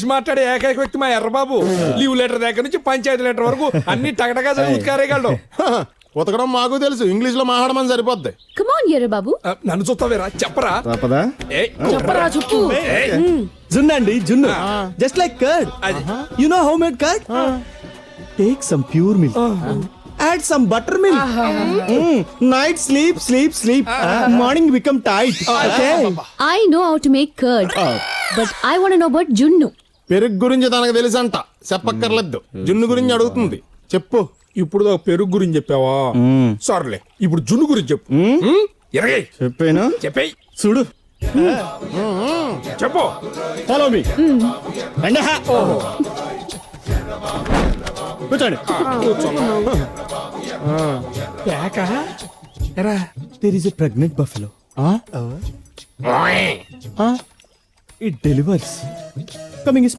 మాట్లాడే ఏకైక వ్యక్తి మా ఎర్రబాబు. లీవ్ లెటర్ దగ్గర నుంచి పంచాయతీ లెటర్ వరకు అన్ని టగటగా చదువుతారేగలడు. ఉతకడం మాకు తెలుసు, ఇంగ్లీష్ లో మాట్లాడమని సరిపోద్ది. కమ్ ఆన్ ఎర్ర బాబు, నన్ను చూస్తావేరా? చెప్పరా. చెప్పరా చెప్పు. జున్ను అండి, జున్ను. Just like curd. You know how made curd? Take some pure milk, add some buttermilk. Night sleep. Morning become tight. Okay. I know how to make curd, but I want to know about Junnu. పెరుగు గురించి తనకు తెలుసంట, చెప్పక్కర్లేదు. జున్ను గురించి అడుగుతుంది, చెప్పు. ఇప్పుడు పెరుగు గురించి చెప్పావా? సర్లే, ఇప్పుడు జున్ను గురించి చెప్పు. ఎరగై చెప్పేనా? చెప్పేయ్. చూడు, చెప్పు. Follow me. కూర్చోండి. There is a pregnant buffalo. It delivers. Coming is